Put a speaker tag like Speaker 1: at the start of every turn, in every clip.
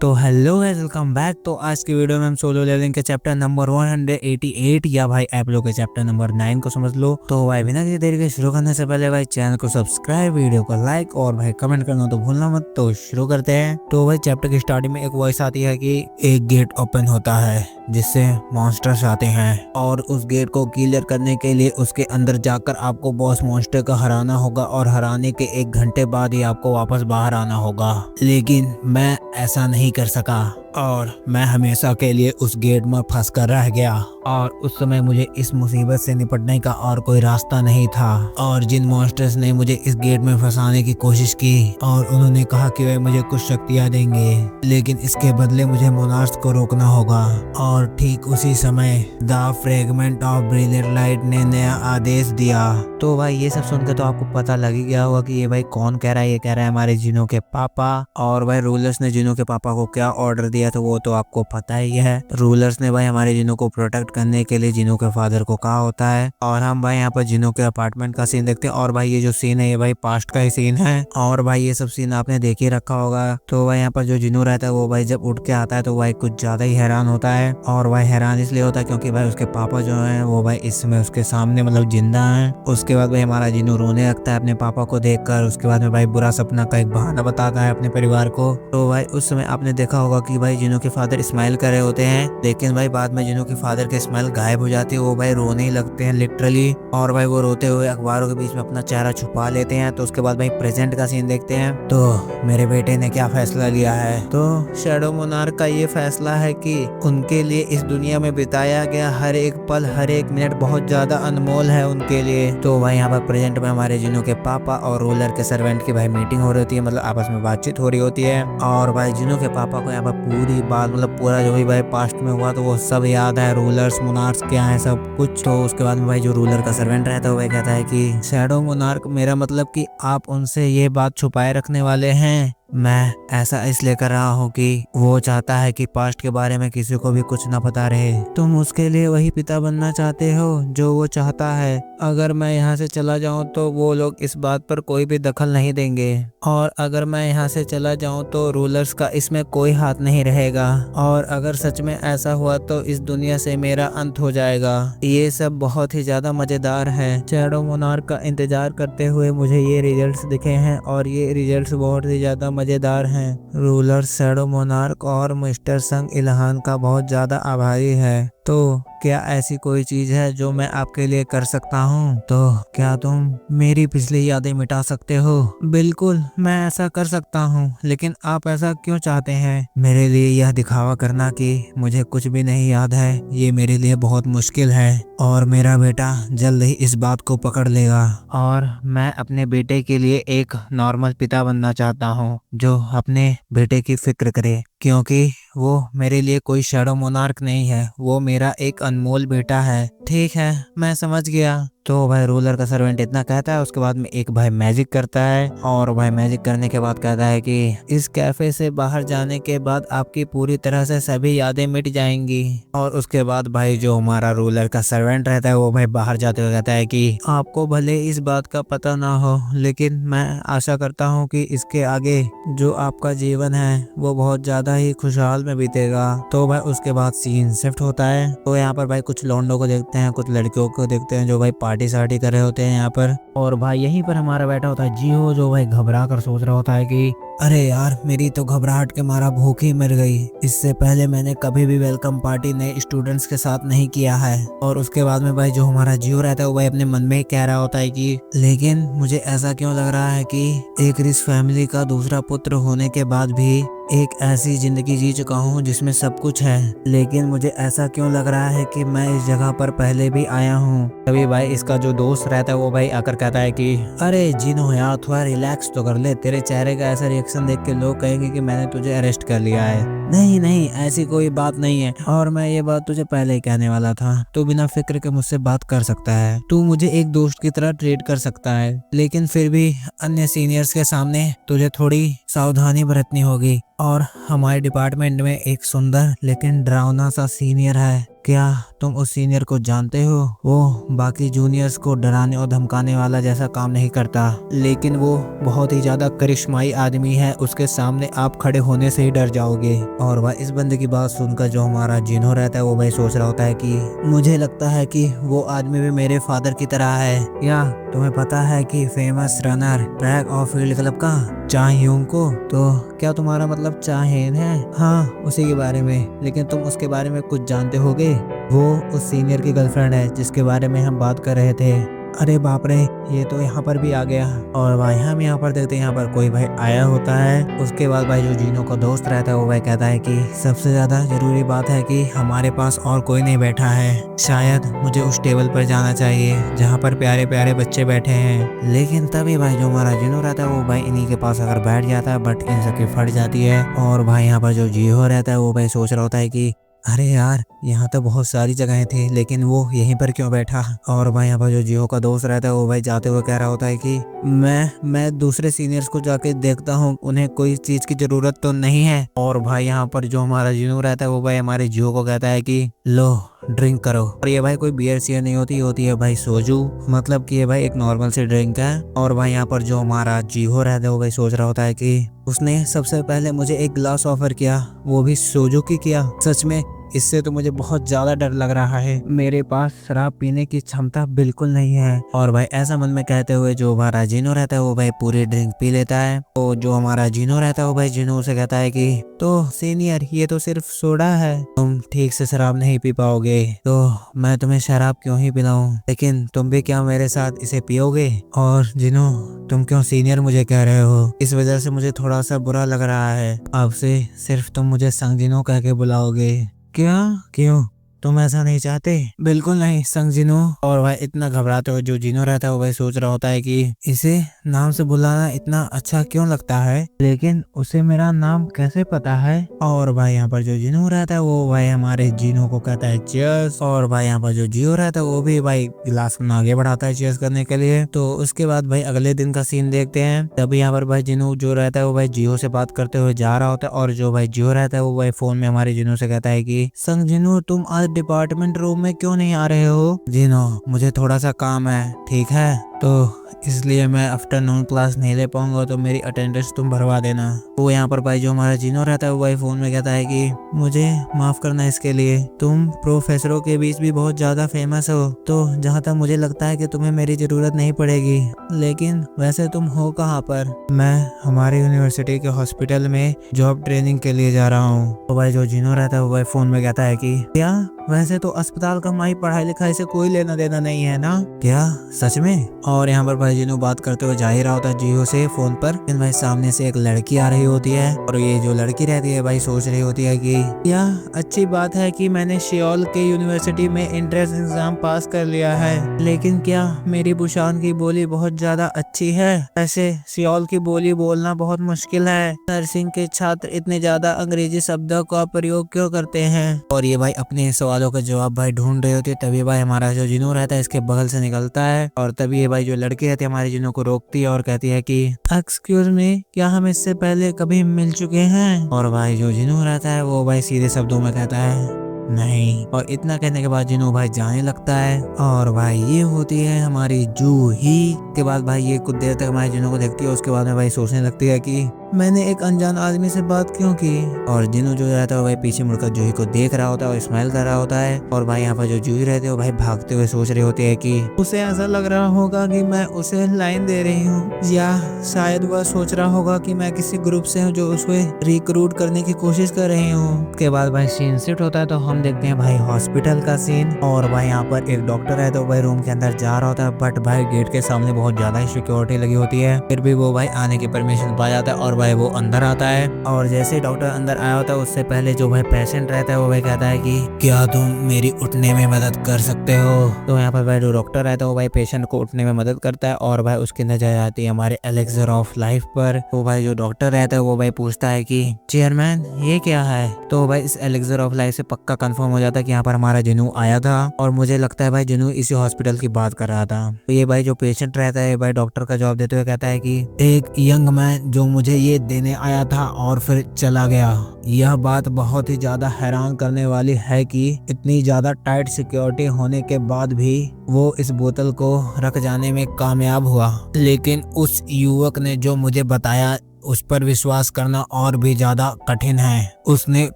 Speaker 1: तो hello guys, welcome back. तो आज की वीडियो में हम सोलो लेवलिंग के चैप्टर नंबर 188 या भाई ऐप लो के चैप्टर नंबर 9 को समझ लो। तो भाई बिना किसी देरी के शुरू करने से पहले भाई चैनल को सब्सक्राइब, वीडियो को लाइक और भाई कमेंट करना तो भूलना मत। तो शुरू करते हैं। तो भाई चैप्टर की स्टार्टिंग में एक वॉइस आती है कि एक गेट ओपन होता है जिससे मॉन्स्टर्स आते हैं और उस गेट को क्लियर करने के लिए उसके अंदर जाकर आपको बॉस मॉन्स्टर को हराना होगा और हराने के 1 घंटे बाद ही आपको वापस बाहर आना होगा। लेकिन मैं ऐसा नहीं कर सका और मैं हमेशा के लिए उस गेट में फंस कर रह गया और उस समय मुझे इस मुसीबत से निपटने का और कोई रास्ता नहीं था। और जिन मॉन्स्टर्स ने मुझे इस गेट में फंसाने की कोशिश की और उन्होंने कहा कि वे मुझे कुछ शक्तियां देंगे, लेकिन इसके बदले मुझे मोनार्स को रोकना होगा। और ठीक उसी समय the fragment of brilliant light ने नया आदेश दिया। तो भाई ये सब सुनकर तो आपको पता लग ही गया होगा कि ये भाई कौन कह रहा है। ये कह रहा है हमारे जिनों के पापा। और भाई रूलर्स ने जिनों के पापा को क्या ऑर्डर दिया तो वो तो आपको पता ही है। रूलर्स ने भाई हमारे जिनों को प्रोटेक्ट करने के लिए जिनों के फादर को कहा होता है। और हम भाई यहाँ पर जिनों के अपार्टमेंट का सीन देखते हैं। और भाई ये जो सीन है ये भाई पास्ट का ही सीन है और भाई ये सब सीन आपने देख ही रखा होगा। तो भाई यहाँ पर जो जिनू रहता है वो भाई जब उठ के आता है तो भाई कुछ ज्यादा ही हैरान होता है। और भाई हैरान इसलिए होता है क्योंकि भाई उसके पापा जो है वो भाई इस समय उसके सामने मतलब जिंदा है। उसके बाद भाई हमारा जिनू रोने लगता है अपने पापा को देखकर। उसके बाद में भाई बुरा सपना का एक बहाना बताता है अपने परिवार को। तो भाई उस समय आपने देखा होगा कि भाई जिनू के फादर स्माइल कर रहे होते हैं, लेकिन भाई बाद में जिनू के फादर के स्माइल गायब हो जाती है। वो भाई रोने ही लगते हैं लिटरली। और भाई वो रोते हुए अखबारों के बीच में अपना चेहरा छुपा लेते हैं। तो उसके बाद भाई प्रेजेंट का सीन देखते हैं। तो मेरे बेटे ने क्या फैसला लिया है। तो शैडो मोनार्क का ये फैसला है कि उनके लिए इस दुनिया में बिताया गया हर एक पल, हर एक मिनट बहुत ज्यादा अनमोल है उनके लिए। तो भाई यहाँ पर प्रेजेंट में हमारे जिनू के पापा और रूलर के सर्वेंट की भाई मीटिंग हो रही होती है, मतलब आपस में बातचीत हो रही होती है। और भाई जिनू के पापा को यहाँ पर पूरी बात मतलब पूरा जो भी भाई पास्ट में हुआ तो वो सब याद है। रूलर्स मोनार्क्स क्या है सब कुछ। तो उसके बाद में भाई जो रूलर का सर्वेंट रहता है वो कहता है कि शैडो मोनार्क, मेरा मतलब कि आप उनसे ये बात छुपाए रखने वाले हैं। मैं ऐसा इसलिए कर रहा हूँ कि वो चाहता है कि पास्ट के बारे में किसी को भी कुछ ना पता रहे। तुम उसके लिए वही पिता बनना चाहते हो जो वो चाहता है। अगर मैं यहाँ से चला जाऊँ तो वो लोग इस बात पर कोई भी दखल नहीं देंगे और अगर मैं यहाँ से चला जाऊँ तो रूलर्स का इसमें कोई हाथ नहीं रहेगा। और अगर सच में ऐसा हुआ तो इस दुनिया से मेरा अंत हो जाएगा। ये सब बहुत ही ज्यादा मजेदार है। शैडो मोनार्क का इंतजार करते हुए मुझे ये रिजल्ट्स दिखे हैं और ये रिजल्ट्स बहुत ही ज्यादा मजेदार हैं। रूलर शैडो मोनार्क और मिस्टर संग इल्हान का बहुत ज्यादा आभारी है। तो क्या ऐसी कोई चीज है जो मैं आपके लिए कर सकता हूँ? तो क्या तुम मेरी पिछली यादें मिटा सकते हो? बिल्कुल, मैं ऐसा कर सकता हूँ, लेकिन आप ऐसा क्यों चाहते हैं? मेरे लिए यह दिखावा करना कि मुझे कुछ भी नहीं याद है ये मेरे लिए बहुत मुश्किल है और मेरा बेटा जल्द ही इस बात को पकड़ लेगा। और मैं अपने बेटे के लिए एक नॉर्मल पिता बनना चाहता हूँ जो अपने बेटे की फिक्र करे, क्योंकि वो मेरे लिए कोई शैडो मोनार्क नहीं है, वो मेरा एक अनमोल बेटा है। ठीक है, मैं समझ गया। तो भाई रूलर का सर्वेंट इतना कहता है। उसके बाद में एक भाई मैजिक करता है और भाई मैजिक करने के बाद कहता है कि इस कैफे से बाहर जाने के बाद आपकी पूरी तरह से सभी यादें मिट जाएंगी। और उसके बाद भाई जो हमारा रूलर का सर्वेंट रहता है वो भाई बाहर जाते हुए कहता है कि आपको भले इस बात का पता ना हो, लेकिन मैं आशा करता हूँ कि इसके आगे जो आपका जीवन है वो बहुत ज्यादा ही खुशहाल में बीतेगा। तो भाई उसके बाद सीन शिफ्ट होता है। तो यहाँ पर भाई कुछ लौंडों को देखते हैं, कुछ लड़कियों को देखते हैं जो भाई पार्टी सार्टी कर रहे होते हैं यहाँ पर। और भाई यहीं पर हमारा बैठा होता है जियो, जो भाई घबरा कर सोच रहा होता है कि अरे यार, मेरी तो घबराहट के मारा भूख ही मर गई। इससे पहले मैंने कभी भी वेलकम पार्टी नए स्टूडेंट्स के साथ नहीं किया है। और उसके बाद में भाई जो हमारा जियो रहता है वो भाई अपने मन में ही कह रहा होता है कि लेकिन मुझे ऐसा क्यों लग रहा है कि एक रिच फैमिली का दूसरा पुत्र होने के बाद भी एक ऐसी जिंदगी जी चुका हूँ जिसमें सब कुछ है, लेकिन मुझे ऐसा क्यों लग रहा है कि मैं इस जगह पर पहले भी आया हूँ। तभी भाई इसका जो दोस्त रहता है वो भाई आकर कहता है कि अरे जिनो यार, थोड़ा रिलैक्स तो कर ले। तेरे चेहरे का ऐसा रिएक्शन देख के लोग कहेंगे कि मैंने तुझे अरेस्ट कर लिया है। नहीं नहीं, ऐसी कोई बात नहीं है और मैं ये बात तुझे पहले ही कहने वाला था। तू बिना फिक्र के मुझसे बात कर सकता है, तू मुझे एक दोस्त की तरह ट्रीट कर सकता है, लेकिन फिर भी अन्य सीनियर्स के सामने तुझे थोड़ी सावधानी बरतनी होगी। और हमारे डिपार्टमेंट में एक सुंदर लेकिन डरावना सा सीनियर है। क्या तुम उस सीनियर को जानते हो? वो बाकी जूनियर्स को डराने और धमकाने वाला जैसा काम नहीं करता, लेकिन वो बहुत ही ज्यादा करिश्माई आदमी है। उसके सामने आप खड़े होने से ही डर जाओगे। और वह इस बंदे की बात सुनकर जो हमारा जिनो रहता है वो भाई सोच रहा होता है कि मुझे लगता है कि वो आदमी भी मेरे फादर की तरह है। या तुम्हें पता है कि फेमस रनर ट्रैक और फील्ड क्लब का चाह्यूंग को? तो क्या तुम्हारा मतलब चाहेन है? हाँ, उसी के बारे में। लेकिन तुम उसके बारे में कुछ जानते होगे? वो उस सीनियर की गर्लफ्रेंड है जिसके बारे में हम बात कर रहे थे। अरे बाप रे, ये तो यहाँ पर भी आ गया। और भाई हम यहाँ पर देखते हैं यहाँ पर कोई भाई आया होता है। उसके बाद भाई जो जीनो का दोस्त रहता है वो भाई कहता है कि सबसे ज्यादा जरूरी बात है कि हमारे पास और कोई नहीं बैठा है। शायद मुझे उस टेबल पर जाना चाहिए जहाँ पर प्यारे प्यारे बच्चे बैठे हैं। लेकिन तभी भाई जो हमारा जिनो रहता है वो भाई इन्हीं के पास अगर बैठ जाता है, बट इन सबकी फट जाती है। और भाई यहाँ पर जो जियो रहता है वो भाई सोच रहा होता है कि अरे यार, यहाँ तो बहुत सारी जगहें थी लेकिन वो यहीं पर क्यों बैठा? और भाई यहाँ पर जो जियो का दोस्त रहता है वो भाई जाते हुए कह रहा होता है कि मैं दूसरे सीनियर्स को जाके देखता हूँ, उन्हें कोई चीज की जरूरत तो नहीं है। और भाई यहाँ पर जो हमारा जियो रहता है वो भाई हमारे जियो को कहता है कि लो ड्रिंक करो। और ये भाई कोई बियर सियर नहीं होती है भाई सोजू, मतलब कि ये भाई एक नॉर्मल सी ड्रिंक है। और भाई यहाँ पर जो हमारा जियो रहता है वो भाई सोच रहा होता है कि उसने सबसे पहले मुझे एक ग्लास ऑफर किया, वो भी सोजू की किया। सच में इससे तो मुझे बहुत ज्यादा डर लग रहा है। मेरे पास शराब पीने की क्षमता बिल्कुल नहीं है। और भाई ऐसा मन में कहते हुए जो हमारा जिनो रहता है वो भाई पूरी ड्रिंक पी लेता है। तो जो हमारा जिनो रहता है वो भाई जिनो से कहता है कि तो सीनियर, ये तो सिर्फ सोडा है, तुम ठीक से शराब नहीं पी पाओगे तो मैं तुम्हें शराब क्यों ही पिलाऊं? लेकिन तुम भी क्या मेरे साथ इसे पियोगे? और जिनो, तुम क्यों सीनियर मुझे कह रहे हो? इस वजह से मुझे थोड़ा सा बुरा लग रहा है। आपसे सिर्फ तुम मुझे संगजिनो कह के बुलाओगे क्या? क्यों, तुम ऐसा नहीं चाहते? बिल्कुल नहीं संगजिनो। और भाई इतना घबराते हुए जो जिनो रहता है वो भाई सोच रहा होता है कि इसे नाम से बुलाना इतना अच्छा क्यों लगता है, लेकिन उसे मेरा नाम कैसे पता है? और भाई यहाँ पर जो जिनो रहता है वो भाई हमारे जिनो को कहता है चीयर्स। और भाई यहाँ पर जो जियो रहता है वो भी भाई गिलास को आगे बढ़ाता है चीयर्स करने के लिए। तो उसके बाद भाई अगले दिन का सीन देखते हैं। तभी यहाँ पर भाई जिनो जो रहता है वो भाई जियो से बात करते हुए जा रहा होता है। और जो भाई जियो रहता है वो भाई फोन में हमारे जिनो से कहता है कि संगजिनो, तुम आज डिपार्टमेंट रूम में क्यों नहीं आ रहे हो? जिनो, मुझे थोड़ा सा काम है, ठीक है, तो इसलिए मैं आफ्टरनून क्लास नहीं ले पाऊंगा, तो मेरी अटेंडेंस तुम भरवा देना। वो यहाँ पर भाई जो हमारा जिनो रहता है वो भाई फोन में कहता है कि मुझे माफ करना इसके लिए, तुम प्रोफेसरों के बीच भी बहुत ज्यादा फेमस हो, तो जहाँ तक मुझे लगता है कि तुम्हें मेरी जरूरत नहीं पड़ेगी। लेकिन वैसे तुम हो कहाँ पर? मैं हमारी यूनिवर्सिटी के हॉस्पिटल में जॉब ट्रेनिंग के लिए जा रहा हूँ। तो भाई जो जिनो रहता है वो भाई फोन में कहता है कि क्या? वैसे तो अस्पताल का हमारी पढ़ाई लिखाई से कोई लेना देना नहीं है ना? क्या सच में? और यहाँ पर भाई जिनो बात करते हुए जा ही रहा होता है जियो से फोन पर, लेकिन भाई सामने से एक लड़की आ रही होती है। और ये जो लड़की रहती है भाई सोच रही होती है कि क्या अच्छी बात है कि मैंने सियोल के यूनिवर्सिटी में एंट्रेंस एग्जाम पास कर लिया है, लेकिन क्या मेरी बुशान की बोली बहुत ज्यादा अच्छी है? ऐसे सियोल की बोली बोलना बहुत मुश्किल है। नर्सिंग के छात्र इतने ज्यादा अंग्रेजी शब्दों का प्रयोग क्यों करते हैं? और ये भाई अपने सवालों का जवाब भाई ढूंढ रहे होते हैं। तभी भाई हमारा जो जिनो रहता है इसके बगल से निकलता है। और तभी ये भाई जो लड़की रहती है हमारे जिनो को रोकती है और कहती है कि एक्सक्यूज मी, क्या हम इससे पहले कभी मिल चुके हैं? और भाई जो जिनो रहता है वो भाई सीधे शब्दों में कहता है नहीं। और इतना कहने के बाद जिनो भाई जाने लगता है। और भाई ये होती है हमारी जूही। के बाद भाई ये कुछ देर तक हमारे जिनो को देखती है। उसके बाद में भाई सोचने लगती है कि मैंने एक अनजान आदमी से बात क्यों की? और जिनो जो रहता है भाई पीछे मुड़कर जूही को देख रहा होता है और स्माइल कर रहा होता है। और भाई यहाँ पर जो जूही रहते हो भाई भागते हुए सोच रहे होते हैं कि उसे ऐसा लग रहा होगा कि मैं उसे लाइन दे रही हूँ, या शायद वह सोच रहा होगा कि मैं किसी ग्रुप से हूँ जो उसे रिक्रूट करने की कोशिश कर रही हूँ। उसके बाद भाई सीन शिफ्ट होता है तो हम देखते हैं भाई हॉस्पिटल का सीन। और भाई यहाँ पर एक डॉक्टर है तो भाई रूम के अंदर जा रहा होता है, बट भाई गेट के सामने बहुत ज्यादा ही सिक्योरिटी लगी होती है। फिर भी वो भाई आने की परमिशन पा जाता है और भाई वो अंदर आता है। और जैसे डॉक्टर अंदर आया होता है उससे पहले जो भाई पेशेंट रहता है वो भाई कहता है कि क्या तुम मेरी उठने में मदद कर सकते हो? तो यहाँ पर भाई जो डॉक्टर रहता है वो भाई पेशेंट को उठने में मदद करता है। और भाई उसकी नजर आती है हमारे एलेक्सर ऑफ लाइफ पर। तो भाई जो डॉक्टर रहता है वो भाई पूछता है कि चेयरमैन ये क्या है? तो भाई इस एलेक्सर ऑफ लाइफ से पक्का कंफर्म हो जाता है कि यहाँ पर हमारा जिनू आया था। और मुझे लगता है भाई जिनू इसी हॉस्पिटल की बात कर रहा था। तो ये भाई जो पेशेंट रहता है भाई डॉक्टर का जवाब देते हुए कहता है कि एक यंग मैन जो मुझे ये देने आया था और फिर चला गया। यह बात बहुत ही ज्यादा हैरान करने वाली है कि इतनी ज्यादा टाइट सिक्योरिटी होने के बाद भी वो इस बोतल को रख जाने में कामयाब हुआ। लेकिन उस युवक ने जो मुझे बताया उस पर विश्वास करना और भी ज्यादा कठिन है। उसने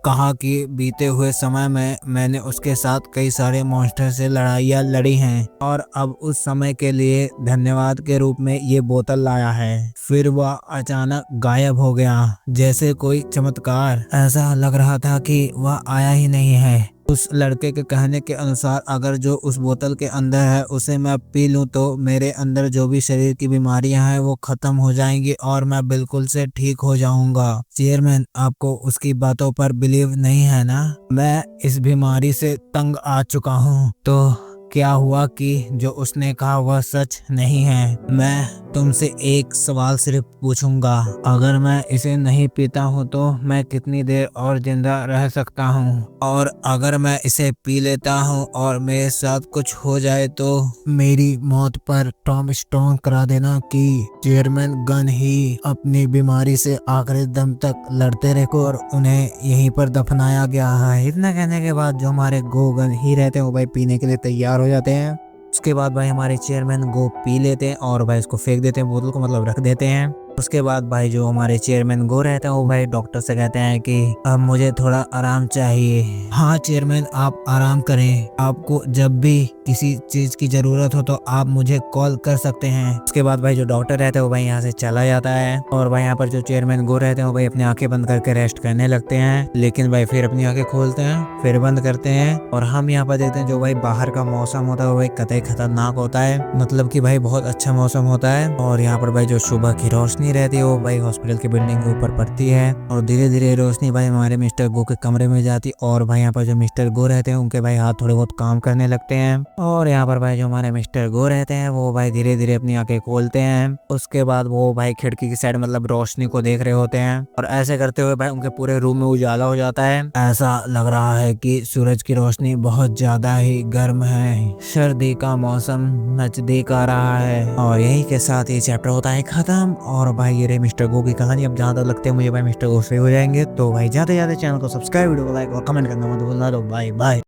Speaker 1: कहा कि बीते हुए समय में मैंने उसके साथ कई सारे मॉन्स्टर से लड़ाइयाँ लड़ी हैं और अब उस समय के लिए धन्यवाद के रूप में ये बोतल लाया है। फिर वह अचानक गायब हो गया, जैसे कोई चमत्कार। ऐसा लग रहा था कि वह आया ही नहीं है। उस लड़के के कहने के अनुसार अगर जो उस बोतल के अंदर है उसे मैं पी लूं तो मेरे अंदर जो भी शरीर की बीमारियां हैं वो खत्म हो जाएंगी और मैं बिल्कुल से ठीक हो जाऊंगा। चेयरमैन, आपको उसकी बातों पर बिलीव नहीं है ना? मैं इस बीमारी से तंग आ चुका हूँ। तो क्या हुआ कि जो उसने कहा वह सच नहीं है? मैं तुमसे एक सवाल सिर्फ पूछूंगा, अगर मैं इसे नहीं पीता हूँ तो मैं कितनी देर और जिंदा रह सकता हूँ? और अगर मैं इसे पी लेता हूँ और मेरे साथ कुछ हो जाए तो मेरी मौत पर टॉम स्ट्रॉन्ग करा देना कि चेयरमैन गन ही अपनी बीमारी से आखिरी दम तक लड़ते रहे और उन्हें यहीं पर दफनाया गया है। इतना कहने के बाद जो हमारे गोगन ही रहते हैं वो भाई पीने के लिए तैयार हो जाते हैं। उसके बाद भाई हमारे चेयरमैन गो पी लेते हैं और भाई इसको फेंक देते हैं, बोतल को मतलब रख देते हैं। उसके बाद भाई जो हमारे चेयरमैन गो रहते हैं वो भाई डॉक्टर से कहते हैं कि अब मुझे थोड़ा आराम चाहिए। हाँ चेयरमैन, आप आराम करें, आपको जब भी किसी चीज की जरूरत हो तो आप मुझे कॉल कर सकते हैं। उसके बाद भाई जो डॉक्टर रहता है वो भाई यहाँ से चला जाता है और भाई यहाँ पर जो चेयरमैन गो रहते हैं वो भाई अपनी आंखें बंद करके रेस्ट करने लगते हैं। लेकिन भाई फिर अपनी आंखें खोलते हैं, फिर बंद करते हैं और हम यहाँ पर देखते हैं जो भाई बाहर का मौसम होता है वो भाई कतई खतरनाक होता है, मतलब कि भाई बहुत अच्छा मौसम होता है। और यहाँ पर भाई जो सुबह की रोशनी रहती है वो भाई हॉस्पिटल की बिल्डिंग के ऊपर पड़ती है और धीरे धीरे रोशनी भाई हमारे मिस्टर गो के कमरे में जाती और भाई यहाँ पर जो मिस्टर गो रहते हैं उनके भाई हाथ थोड़े बहुत काम करने लगते हैं। और यहाँ पर भाई जो हमारे मिस्टर गो रहते हैं वो भाई धीरे धीरे अपनी आंखें खोलते हैं। उसके बाद वो भाई खिड़की की साइड मतलब रोशनी को देख रहे होते हैं और ऐसे करते हुए भाई उनके पूरे रूम में उजाला हो जाता है। ऐसा लग रहा है कि सूरज की रोशनी बहुत ज्यादा ही गर्म है, सर्दी का मौसम नजदीक आ रहा है। और यही के साथ ये चैप्टर होता है खत्म। और भाई ये रही मिस्टर गो की कहानी। अब जहाँ तक लगते हैं मुझे भाई मिस्टर गो से हो जाएंगे, तो भाई जाते जाते चैनल को सब्सक्राइब, वीडियो को लाइक और कमेंट करना मत भूलना। तो बाय बाय।